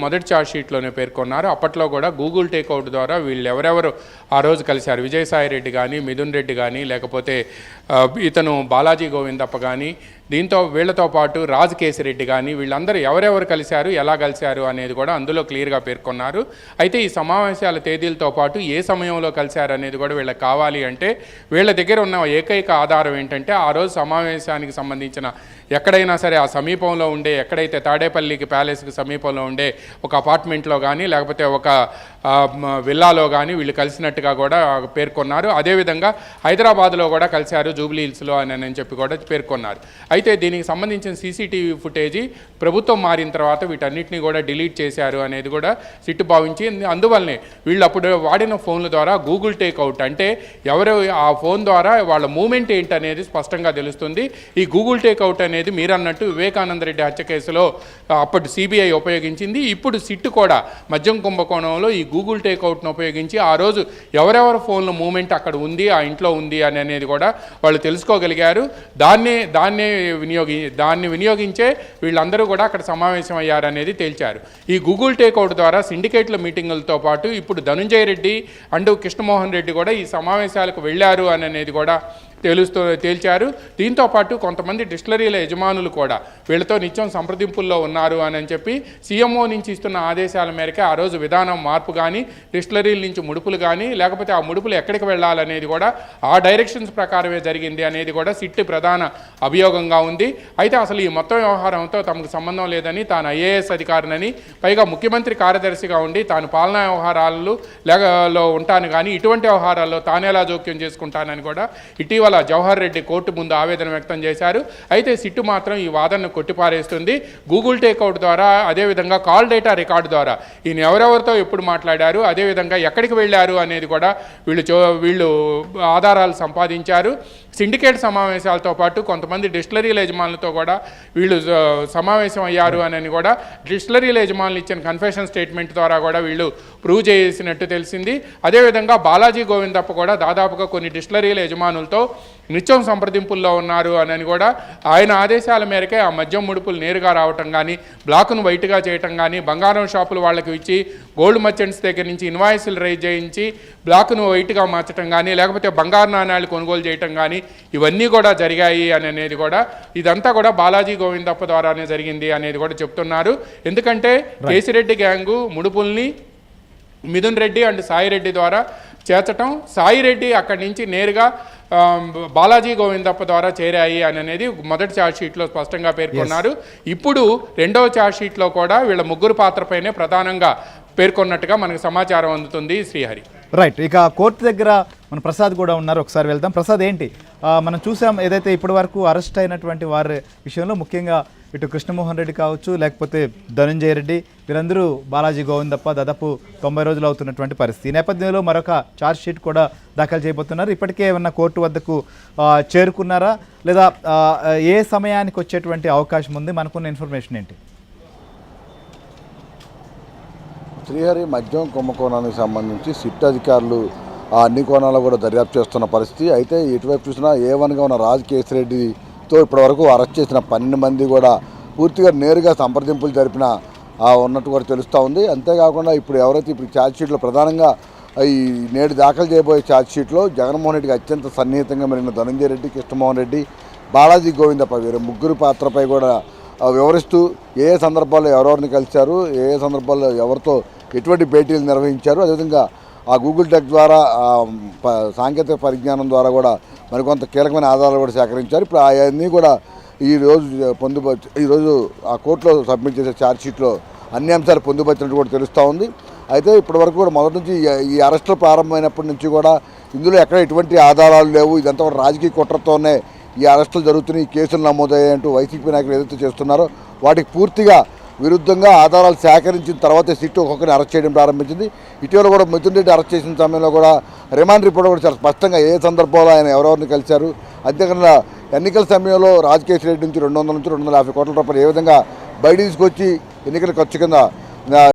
మొదటి ఛార్జ్షీట్లోనే పేర్కొన్నారు. అప్పట్లో కూడా గూగుల్ టేక్అవుట్ ద్వారా వీళ్ళు ఎవరెవరు ఆ రోజు కలిశారు, విజయసాయి రెడ్డి కానీ, మిథున్ రెడ్డి కానీ, లేకపోతే ఇతను బాలాజీ గోవిందప్ప కానీ, దీంతో వీళ్లతో పాటు రాజ్ కేసిరెడ్డి కానీ, వీళ్ళందరూ ఎవరెవరు కలిశారు, ఎలా కలిశారు అనేది కూడా అందులో క్లియర్గా పేర్కొన్నారు. అయితే ఈ సమావేశాల తేదీలతో పాటు ఏ సమయంలో కలిశారు అనేది కూడా వీళ్ళకి కావాలి అంటే వీళ్ళ దగ్గర ఉన్న ఏకైక ఆధారం ఏంటంటే ఆ రోజు సమావేశానికి సంబంధించిన ఎక్కడైనా సరే ఆ సమీపంలో ఉండే, ఎక్కడైతే తాడేపల్లికి ప్యాలెస్కి సమీపంలో ఉండే ఒక అపార్ట్మెంట్లో కానీ లేకపోతే ఒక విల్లాలో కానీ వీళ్ళు కలిసినట్టుగా కూడా పేర్కొన్నారు. అదేవిధంగా హైదరాబాద్లో కూడా కలిశారు, జూబ్లీ హిల్స్లో అని చెప్పి కూడా పేర్కొన్నారు. అయితే దీనికి సంబంధించిన సీసీటీవీ ఫుటేజీ ప్రభుత్వం మారిన తర్వాత వీటన్నిటిని కూడా డిలీట్ చేశారు అనేది కూడా సిట్టు భావించి, అందువల్లనే వీళ్ళు అప్పుడు వాడిన ఫోన్ల ద్వారా గూగుల్ టేక్అవుట్ అంటే ఎవరు ఆ ఫోన్ ద్వారా వాళ్ళ మూమెంట్ ఏంటి అనేది స్పష్టంగా తెలుస్తుంది. ఈ గూగుల్ టేక్అవుట్ అనేది మీరు అన్నట్టు వివేకానంద రెడ్డి హత్య కేసులో అప్పటి సిబిఐ ఉపయోగించింది. ఇప్పుడు సిట్టు కూడా మద్యం కుంభకోణంలో ఈ గూగుల్ టేక్అవుట్ను ఉపయోగించి ఆ రోజు ఎవరెవరి ఫోన్ల మూమెంట్ అక్కడ ఉంది, ఆ ఇంట్లో ఉంది అనేది కూడా వాళ్ళు తెలుసుకోగలిగారు. దాన్ని వినియోగించే వీళ్ళందరూ కూడా అక్కడ సమావేశం అయ్యారనేది తేల్చారు. ఈ గూగుల్ టేక్అవుట్ ద్వారా సిండికేట్ల మీటింగులతో పాటు ఇప్పుడు ధనుంజయ రెడ్డి అండ్ కృష్ణమోహన్ రెడ్డి కూడా ఈ సమావేశాలకు వెళ్ళారు అనేది కూడా తేల్చారు. దీంతో పాటు కొంతమంది డిస్టిలరీల యజమానులు కూడా వీళ్ళతో నిత్యం సంప్రదింపుల్లో ఉన్నారు అని చెప్పి సీఎంఓ నుంచి ఇస్తున్న ఆదేశాల మేరకు ఆ రోజు విధానం మార్పు కానీ, డిస్టిలరీల నుంచి ముడుపులు కానీ, లేకపోతే ఆ ముడుపులు ఎక్కడికి వెళ్ళాలనేది కూడా ఆ డైరెక్షన్స్ ప్రకారమే జరిగింది అనేది కూడా సిట్ ప్రధాన అభియోగంగా ఉంది. అయితే అసలు ఈ మొత్తం వ్యవహారంతో తమకు సంబంధం లేదని, తాను ఐఏఎస్ అధికారినని, పైగా ముఖ్యమంత్రి కార్యదర్శిగా ఉండి తాను పాలనా వ్యవహారాలలో ఉంటాను కానీ ఇటువంటి వ్యవహారాల్లో తానేలా జోక్యం చేసుకుంటానని కూడా ఇటీవల జవహర్ రెడ్డి కోర్టు ముందు ఆవేదన వ్యక్తం చేశారు. అయితే సిట్టు మాత్రం ఈ వాదనను కొట్టిపారేస్తుంది. గూగుల్ టేక్అవుట్ ద్వారా, అదేవిధంగా కాల్ డేటా రికార్డు ద్వారా ఈయన ఎవరెవరితో ఎప్పుడు మాట్లాడారు, అదేవిధంగా ఎక్కడికి వెళ్ళారు అనేది కూడా వీళ్ళు ఆధారాలు సంపాదించారు. సిండికేట్ సమావేశాలతో పాటు కొంతమంది డిస్టిలరీల యజమానులతో కూడా వీళ్ళు సమావేశం అయ్యారు అని కూడా డిస్టిలరీల యజమానులు ఇచ్చిన కన్ఫెషన్ స్టేట్మెంట్ ద్వారా కూడా వీళ్ళు ప్రూవ్ చేసినట్టు తెలిసింది. అదేవిధంగా బాలాజీ గోవిందప్ప కూడా దాదాపుగా కొన్ని డిస్టిలరీల యజమానులతో నిత్యం సంప్రదింపుల్లో ఉన్నారు అని కూడా ఆయన ఆదేశాల మేరకే ఆ మద్యం ముడుపులు నేరుగా రావటం కానీ, బ్లాక్ను వైట్గా చేయటం కానీ, బంగారం షాపులు వాళ్ళకి ఇచ్చి గోల్డ్ మర్చెంట్స్ దగ్గర నుంచి ఇన్వాయిస్లు రైజ్ చేయించి బ్లాక్ను వైట్గా మార్చడం కానీ, లేకపోతే బంగారు నాణ్యాలు కొనుగోలు చేయటం కానీ ఇవన్నీ కూడా జరిగాయి అనేది కూడా, ఇదంతా కూడా బాలాజీ గోవిందప్ప ద్వారానే జరిగింది అనేది కూడా చెప్తున్నారు. ఎందుకంటే కేసిరెడ్డి గ్యాంగు ముడుపుల్ని మిథున్ రెడ్డి అండ్ సాయిరెడ్డి ద్వారా చేర్చటం, సాయిరెడ్డి అక్కడి నుంచి నేరుగా బాలాజీ గోవిందప్ప ద్వారా చేరాయి అనేది మొదటి ఛార్జ్షీట్లో స్పష్టంగా పేర్కొన్నారు. ఇప్పుడు రెండవ ఛార్జ్షీట్లో కూడా వీళ్ళ ముగ్గురు పాత్రపైనే ప్రధానంగా పేర్కొన్నట్టుగా మనకు సమాచారం అందుతుంది. శ్రీహరి రైట్. ఇక కోర్టు దగ్గర మన ప్రసాద్ కూడా ఉన్నారు, ఒకసారి వెళ్దాం. ప్రసాద్, ఏంటి మనం చూసాం ఏదైతే ఇప్పటి వరకు అరెస్ట్ అయినటువంటి వారి విషయంలో ముఖ్యంగా ఇటు కృష్ణమోహన్ రెడ్డి కావచ్చు, లేకపోతే ధనుంజయ రెడ్డి, వీరందరూ బాలాజీ గోవిందప్ప దాదాపు 90 రోజులు అవుతున్నటువంటి పరిస్థితి. ఈ నేపథ్యంలో మరొక ఛార్జ్షీట్ కూడా దాఖలు చేయబోతున్నారు. ఇప్పటికే ఏమన్నా కోర్టు వద్దకు చేరుకున్నారా, లేదా ఏ సమయానికి వచ్చేటువంటి అవకాశం ఉంది? మనకున్న ఇన్ఫర్మేషన్ ఏంటి? శ్రీహరి, మద్యం కుంభకోణానికి సంబంధించి సిట్ అధికారులు అన్ని కోణాల్లో కూడా దర్యాప్తు చేస్తున్న పరిస్థితి. అయితే ఇటువైపు చూసినా A1గా ఉన్న రాజ్ కేసిరెడ్డితో ఇప్పటివరకు అరెస్ట్ చేసిన 12 మంది కూడా పూర్తిగా నేరుగా సంప్రదింపులు జరిపిన ఉన్నట్టు కూడా తెలుస్తూ ఉంది. అంతేకాకుండా ఇప్పుడు ఎవరైతే ఇప్పుడు ఛార్జ్షీట్లో ప్రధానంగా ఈ నేడు దాఖలు చేయబోయే ఛార్జ్షీట్లో జగన్మోహన్ రెడ్డికి అత్యంత సన్నిహితంగా మెలిగిన ధనుంజయ రెడ్డి, కృష్ణమోహన్ రెడ్డి, బాలాజీ గోవిందప్ప వీరు ముగ్గురు పాత్రపై కూడా వివరిస్తూ ఏ సందర్భాల్లో ఎవరెవరిని కలిశారు, ఏ సందర్భాల్లో ఎవరితో ఎటువంటి భేటీలు నిర్వహించారు, అదేవిధంగా ఆ గూగుల్ టెక్ ద్వారా సాంకేతిక పరిజ్ఞానం ద్వారా కూడా మరికొంత కీలకమైన ఆధారాలు కూడా సేకరించారు. ఇప్పుడు అవన్నీ కూడా ఈరోజు ఆ కోర్టులో సబ్మిట్ చేసే ఛార్జ్షీట్లో అన్ని అంశాలు పొందుపరిచినట్టు కూడా తెలుస్తూ ఉంది. అయితే ఇప్పటివరకు కూడా మొదటి నుంచి ఈ అరెస్టులు ప్రారంభమైనప్పటి నుంచి కూడా ఇందులో ఎక్కడ ఎటువంటి ఆధారాలు లేవు, ఇదంతా కూడా రాజకీయ కుట్రతోనే ఈ అరెస్టులు జరుగుతున్నాయి, ఈ కేసులు నమోదయ్యాయంటూ వైసీపీ నాయకులు ఏదైతే చేస్తున్నారో వాటికి పూర్తిగా విరుద్ధంగా ఆధారాలు సేకరించిన తర్వాత సిట్టు ఒక్కొక్కరిని అరెస్ట్ చేయడం ప్రారంభించింది. ఇటీవల కూడా మిథున్ రెడ్డి అరెస్ట్ చేసిన సమయంలో కూడా రిమాండ్ రిపోర్ట్ కూడా చాలా స్పష్టంగా ఏ సందర్భంలో ఆయన ఎవరెవరిని కలిశారు, అంతేకాకుండా ఎన్నికల సమయంలో రాజ్ కేసిరెడ్డి నుంచి 200 నుంచి 250 కోట్ల రూపాయలు ఏ విధంగా బయట తీసుకొచ్చి ఎన్నికల ఖర్చు కింద